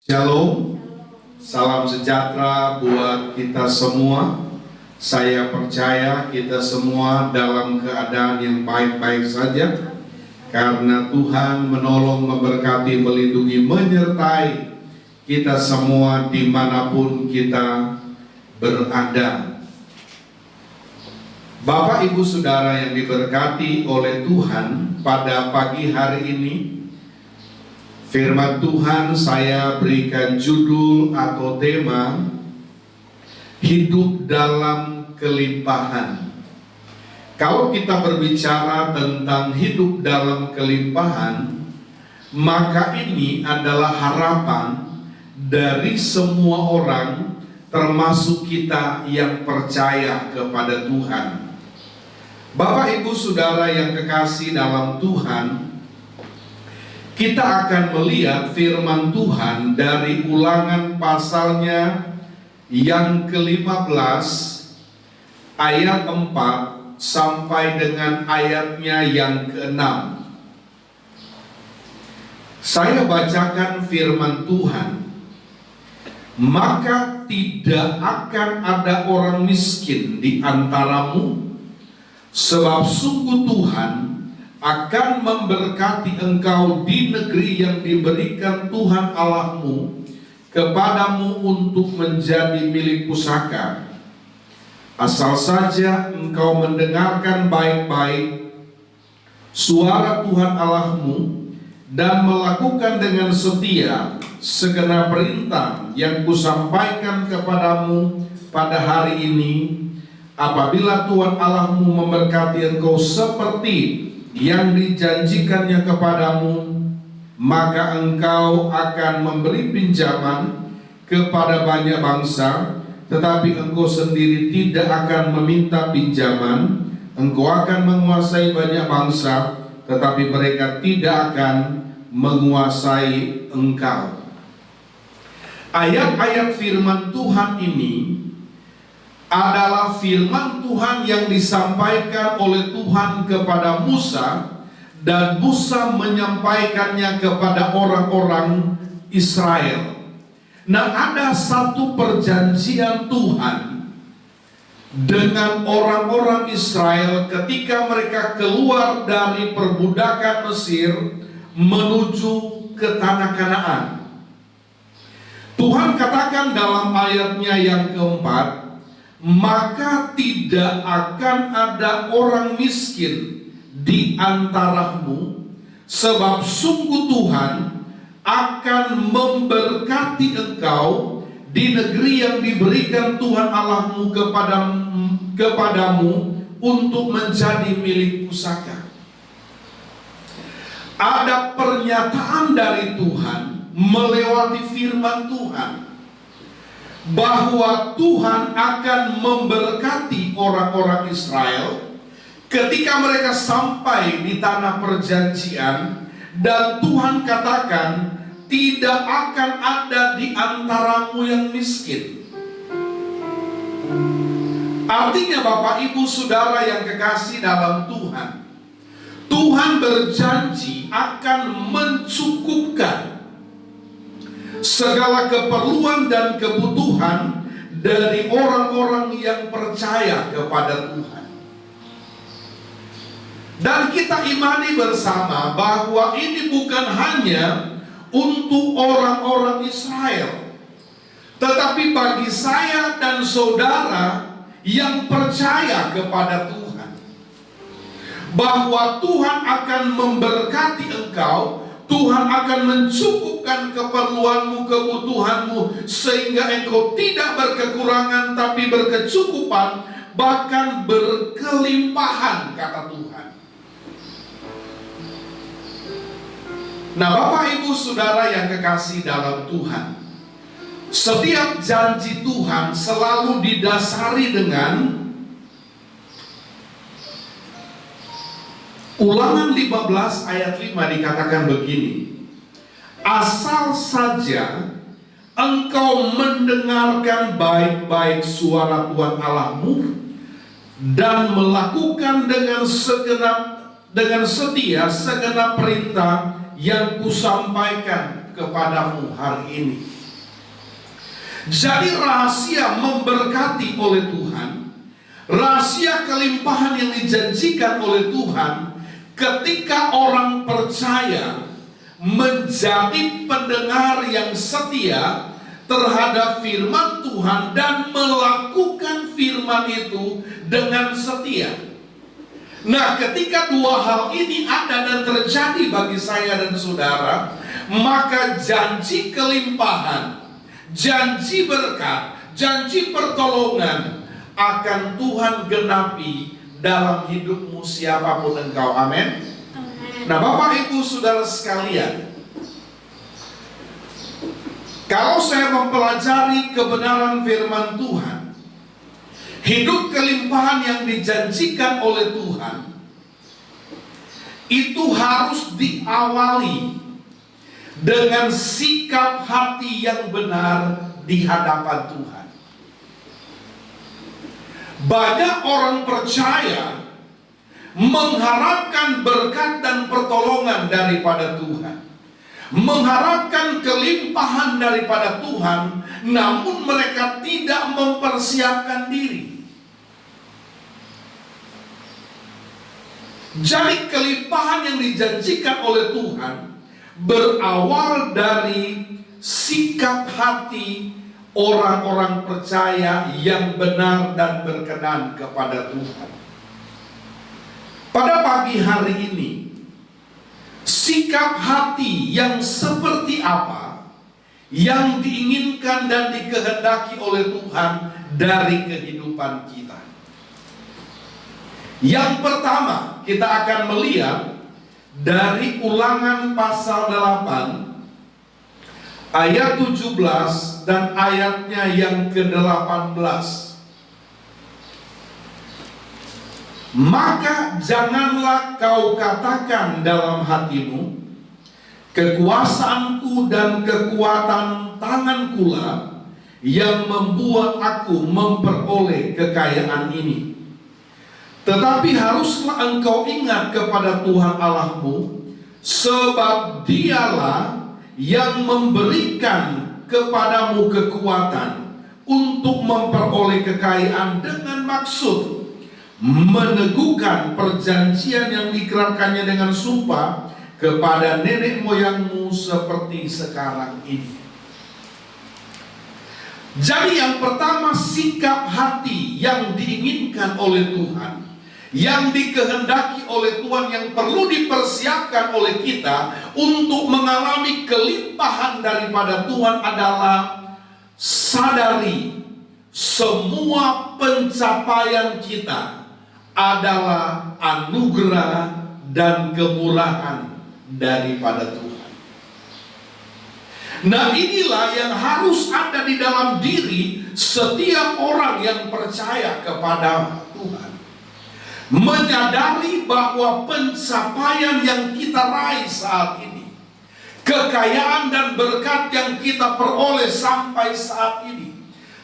Shalom, salam sejahtera buat kita semua. Saya percaya kita semua dalam keadaan yang baik-baik saja, karena Tuhan menolong, memberkati, melindungi, menyertai kita semua dimanapun kita berada. Bapak, Ibu, Saudara yang diberkati oleh Tuhan, pada pagi hari ini firman Tuhan saya berikan judul atau tema hidup dalam kelimpahan. Kalau kita berbicara tentang hidup dalam kelimpahan, maka ini adalah harapan dari semua orang, termasuk kita yang percaya kepada Tuhan. Bapak, Ibu, Saudara yang kekasih dalam Tuhan, kita akan melihat firman Tuhan dari Ulangan pasalnya yang ke-15 ayat 4 sampai dengan ayatnya yang ke-6. Saya bacakan firman Tuhan. Maka tidak akan ada orang miskin di antaramu, sebab sungguh Tuhan akan memberkati engkau di negeri yang diberikan Tuhan Allahmu kepadamu untuk menjadi milik pusaka. Asal saja engkau mendengarkan baik-baik suara Tuhan Allahmu dan melakukan dengan setia segenap perintah yang kusampaikan kepadamu pada hari ini. Apabila Tuhan Allahmu memberkati engkau seperti yang dijanjikannya kepadamu, maka engkau akan memberi pinjaman kepada banyak bangsa, tetapi engkau sendiri tidak akan meminta pinjaman. Engkau akan menguasai banyak bangsa, tetapi mereka tidak akan menguasai engkau. Ayat-ayat firman Tuhan ini adalah firman Tuhan yang disampaikan oleh Tuhan kepada Musa, dan Musa menyampaikannya kepada orang-orang Israel. Nah, ada satu perjanjian Tuhan dengan orang-orang Israel ketika mereka keluar dari perbudakan Mesir menuju ke tanah Kanaan. Tuhan katakan dalam ayatnya yang keempat, maka tidak akan ada orang miskin di antaramu, sebab sungguh Tuhan akan memberkati engkau di negeri yang diberikan Tuhan Allahmu kepadamu untuk menjadi milik pusaka. Ada pernyataan dari Tuhan melewati firman Tuhan bahwa Tuhan akan memberkati orang-orang Israel ketika mereka sampai di tanah perjanjian, dan Tuhan katakan tidak akan ada di antaramu yang miskin. Artinya, Bapak, Ibu, Saudara yang kekasih dalam Tuhan, Tuhan berjanji akan mencukupkan segala keperluan dan kebutuhan dari orang-orang yang percaya kepada Tuhan. Dan kita imani bersama bahwa ini bukan hanya untuk orang-orang Israel, tetapi bagi saya dan saudara yang percaya kepada Tuhan, bahwa Tuhan akan memberkati engkau. Tuhan akan mencukupkan keperluanmu, kebutuhanmu, sehingga engkau tidak berkekurangan tapi berkecukupan, bahkan berkelimpahan, kata Tuhan. Nah, Bapak, Ibu, Saudara yang kekasih dalam Tuhan, setiap janji Tuhan selalu didasari dengan Ulangan 15 ayat 5 dikatakan begini, asal saja engkau mendengarkan baik-baik suara Tuhan Allahmu dan melakukan dengan setia segenap perintah yang kusampaikan kepadamu hari ini. Jadi rahasia memberkati oleh Tuhan, rahasia kelimpahan yang dijanjikan oleh Tuhan, ketika orang percaya menjadi pendengar yang setia terhadap firman Tuhan dan melakukan firman itu dengan setia. Nah, ketika dua hal ini ada dan terjadi bagi saya dan saudara, maka janji kelimpahan, janji berkat, janji pertolongan akan Tuhan genapi dalam hidupmu siapapun engkau. Amin. Nah, Bapak Ibu Saudara sekalian, kalau saya mempelajari kebenaran firman Tuhan, hidup kelimpahan yang dijanjikan oleh Tuhan itu harus diawali dengan sikap hati yang benar di hadapan Tuhan. Banyak orang percaya mengharapkan berkat dan pertolongan daripada Tuhan, mengharapkan kelimpahan daripada Tuhan, namun mereka tidak mempersiapkan diri. Jadi kelimpahan yang dijanjikan oleh Tuhan berawal dari sikap hati orang-orang percaya yang benar dan berkenan kepada Tuhan. Pada pagi hari ini, sikap hati yang seperti apa yang diinginkan dan dikehendaki oleh Tuhan dari kehidupan kita? Yang pertama, kita akan melihat dari Ulangan pasal 8 ayat 17 dan ayatnya yang ke-18. Maka janganlah kau katakan dalam hatimu, kekuasaanku dan kekuatan tangankulah yang membuat aku memperoleh kekayaan ini. Tetapi haruslah engkau ingat kepada Tuhan Allahmu, sebab Dialah yang memberikan kepadamu kekuatan untuk memperoleh kekayaan dengan maksud meneguhkan perjanjian yang diikrarkannya dengan sumpah kepada nenek moyangmu seperti sekarang ini. Jadi yang pertama, sikap hati yang diinginkan oleh Tuhan, yang dikehendaki oleh Tuhan, yang perlu dipersiapkan oleh kita untuk mengalami kelimpahan daripada Tuhan adalah sadari semua pencapaian kita adalah anugerah dan kemurahan daripada Tuhan. Nah, inilah yang harus ada di dalam diri setiap orang yang percaya kepada Tuhan. Menyadari bahwa pencapaian yang kita raih saat ini, kekayaan dan berkat yang kita peroleh sampai saat ini,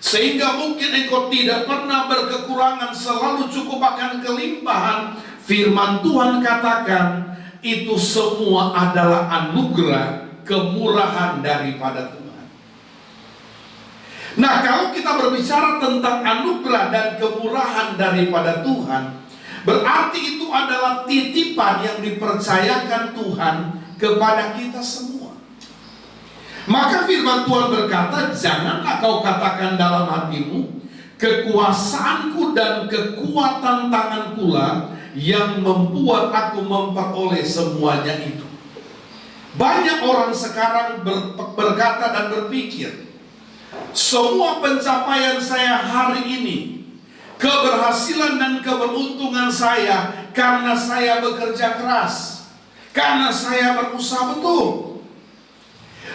sehingga mungkin engkau tidak pernah berkekurangan, selalu cukup akan kelimpahan. Firman Tuhan katakan, itu semua adalah anugerah, kemurahan daripada Tuhan. Nah, kalau kita berbicara tentang anugerah dan kemurahan daripada Tuhan, berarti itu adalah titipan yang dipercayakan Tuhan kepada kita semua. Maka firman Tuhan berkata, janganlah kau katakan dalam hatimu, kekuasaanku dan kekuatan tangankulah yang membuat aku memperoleh semuanya itu. Banyak orang sekarang berkata dan berpikir, semua pencapaian saya hari ini, keberhasilan dan keberuntungan saya karena saya bekerja keras, karena saya berusaha betul.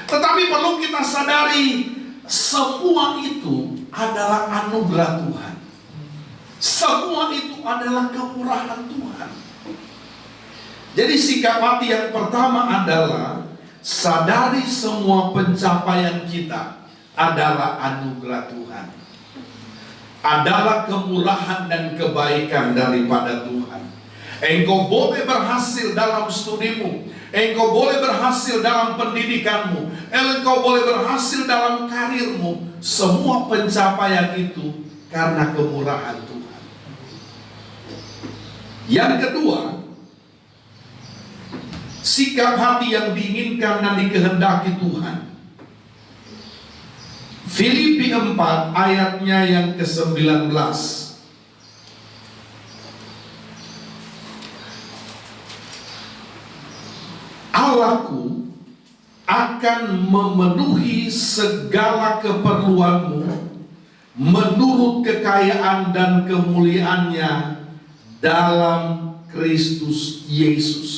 Tetapi perlu kita sadari, semua itu adalah anugerah Tuhan. Semua itu adalah kemurahan Tuhan. Jadi sikap hati yang pertama adalah sadari semua pencapaian kita adalah anugerah Tuhan, adalah kemurahan dan kebaikan daripada Tuhan. Engkau boleh berhasil dalam studimu, engkau boleh berhasil dalam pendidikanmu, engkau boleh berhasil dalam karirmu, hidupmu, semua pencapaian itu karena kemurahan Tuhan. Yang kedua, sikap hati yang diinginkan dan dikehendaki Tuhan. Filipi 4 ayatnya yang ke-19. Allahku akan memenuhi segala keperluanmu menurut kekayaan dan kemuliaannya dalam Kristus Yesus.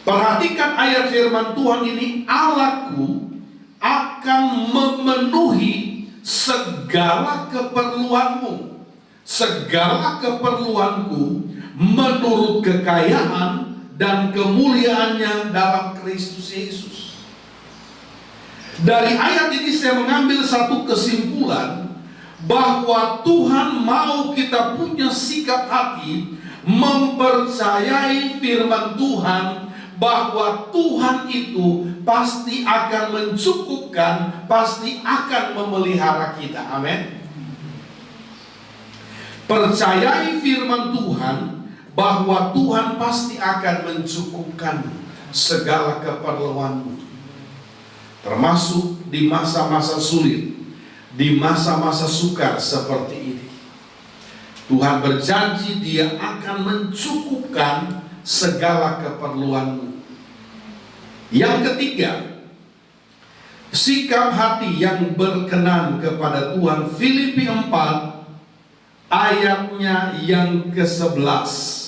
Perhatikan ayat firman Tuhan ini, Allahku akan memenuhi segala keperluanmu, segala keperluanku menurut kekayaan dan kemuliaannya dalam Kristus Yesus. Dari ayat ini saya mengambil satu kesimpulan bahwa Tuhan mau kita punya sikap hati mempercayai firman Tuhan, bahwa Tuhan itu pasti akan mencukupkan, pasti akan memelihara kita. Amin. Percayai firman Tuhan bahwa Tuhan pasti akan mencukupkan segala keperluanmu, termasuk di masa-masa sulit, di masa-masa sukar seperti ini. Tuhan berjanji Dia akan mencukupkan segala keperluanmu. Yang ketiga, sikap hati yang berkenan kepada Tuhan. Filipi 4 ayatnya yang ke-11.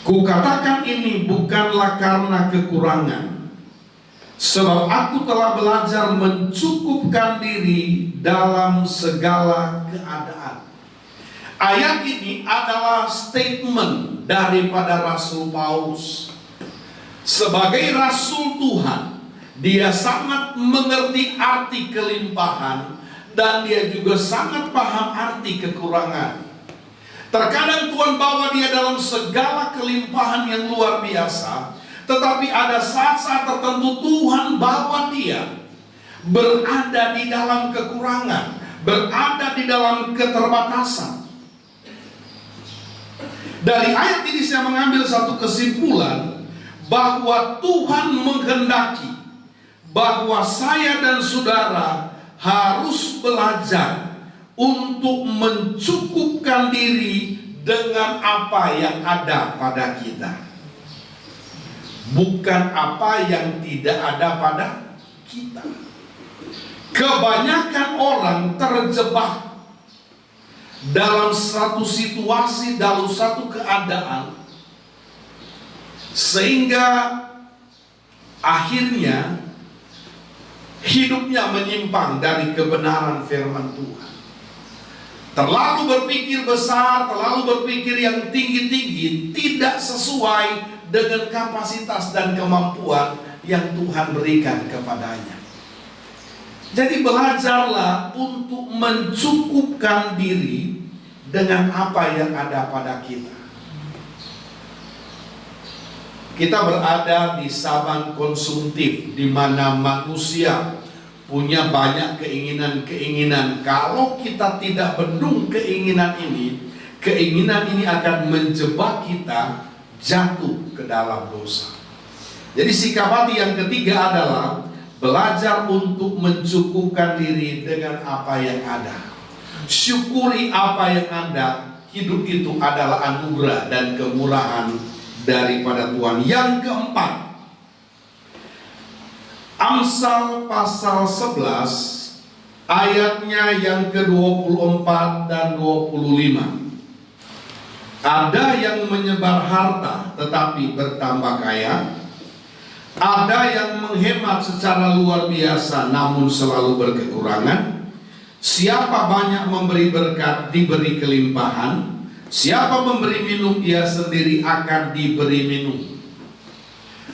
Kukatakan ini bukanlah karena kekurangan, sebab aku telah belajar mencukupkan diri dalam segala keadaan. Ayat ini adalah statement daripada Rasul Paulus. Sebagai Rasul Tuhan, dia sangat mengerti arti kelimpahan dan dia juga sangat paham arti kekurangan. Terkadang Tuhan bawa dia dalam segala kelimpahan yang luar biasa, tetapi ada saat-saat tertentu Tuhan bawa dia berada di dalam kekurangan, berada di dalam keterbatasan. Dari ayat ini saya mengambil satu kesimpulan bahwa Tuhan menghendaki bahwa saya dan saudara harus belajar untuk mencukupkan diri dengan apa yang ada pada kita, bukan apa yang tidak ada pada kita. Kebanyakan orang terjebak dalam satu situasi, dalam satu keadaan, sehingga akhirnya hidupnya menyimpang dari kebenaran firman Tuhan. Terlalu berpikir besar, terlalu berpikir yang tinggi-tinggi, tidak sesuai dengan kapasitas dan kemampuan yang Tuhan berikan kepadanya. Jadi belajarlah untuk mencukupkan diri dengan apa yang ada pada kita. Kita berada di zaman konsumtif, di mana manusia punya banyak keinginan-keinginan. Kalau kita tidak bendung keinginan ini akan menjebak kita jatuh ke dalam dosa. Jadi sikap hati yang ketiga adalah belajar untuk mencukupkan diri dengan apa yang ada. Syukuri apa yang ada. Hidup itu adalah anugerah dan kemurahan daripada Tuhan. Yang keempat, Amsal pasal 11 ayatnya yang ke-24 dan 25. Ada yang menyebar harta tetapi bertambah kaya, ada yang menghemat secara luar biasa namun selalu berkekurangan. Siapa banyak memberi berkat diberi kelimpahan, siapa memberi minum ia sendiri akan diberi minum.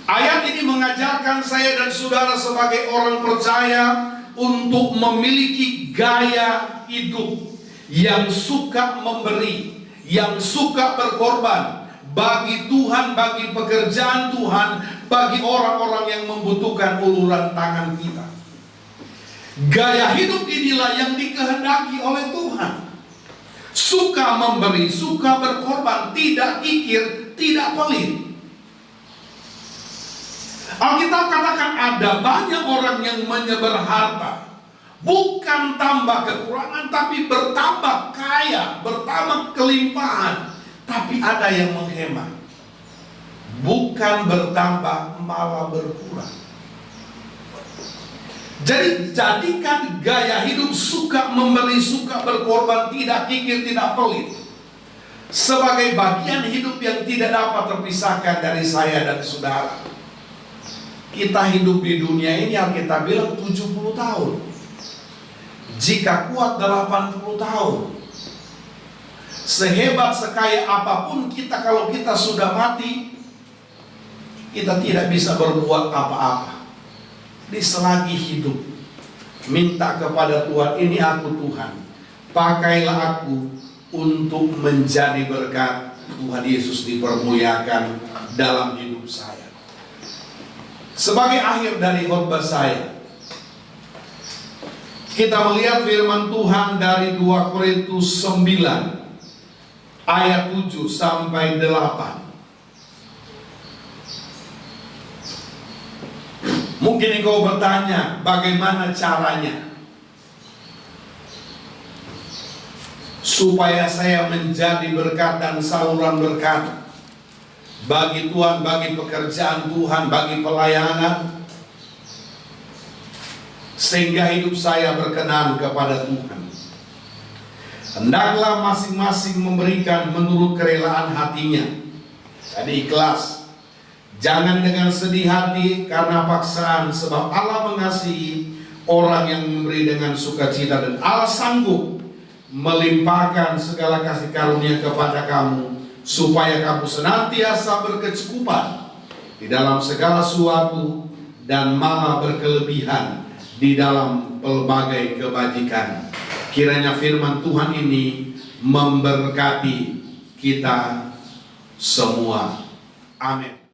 Ayat ini mengajarkan saya dan saudara sebagai orang percaya untuk memiliki gaya hidup yang suka memberi, yang suka berkorban bagi Tuhan, bagi pekerjaan Tuhan, bagi orang-orang yang membutuhkan uluran tangan kita. Gaya hidup inilah yang dikehendaki oleh Tuhan. Suka memberi, suka berkorban, tidak kikir, tidak pelit. Alkitab katakan ada banyak orang yang menyebar harta, bukan tambah kekurangan, tapi bertambah kaya, bertambah kelimpahan. Tapi ada yang menghemat, bukan bertambah malah berkurang. Jadi jadikan gaya hidup suka memberi, suka berkorban, tidak kikir, tidak pelit sebagai bagian hidup yang tidak dapat terpisahkan dari saya dan saudara. Kita hidup di dunia ini, Alkitab bilang 70 tahun. Jika kuat 80 tahun. Sehebat sekaya apapun kita, kalau kita sudah mati, kita tidak bisa berbuat apa-apa. Di selagi hidup, minta kepada Tuhan, ini aku Tuhan, pakailah aku untuk menjadi berkat. Tuhan Yesus dipermuliakan dalam hidup saya. Sebagai akhir dari khotbah saya, kita melihat firman Tuhan dari 2 Korintus 9 ayat 7 sampai 8. Mungkin engkau bertanya, bagaimana caranya supaya saya menjadi berkat dan saluran berkat bagi Tuhan, bagi pekerjaan Tuhan, bagi pelayanan, sehingga hidup saya berkenan kepada Tuhan. Hendaklah masing-masing memberikan menurut kerelaan hatinya. Jadi ikhlas. Jangan dengan sedih hati karena paksaan, sebab Allah mengasihi orang yang memberi dengan sukacita, dan Allah sanggup melimpahkan segala kasih karunia kepada kamu, supaya kamu senantiasa berkecukupan di dalam segala sesuatu dan malah berkelebihan di dalam pelbagai kebajikan. Kiranya firman Tuhan ini memberkati kita semua. Amin.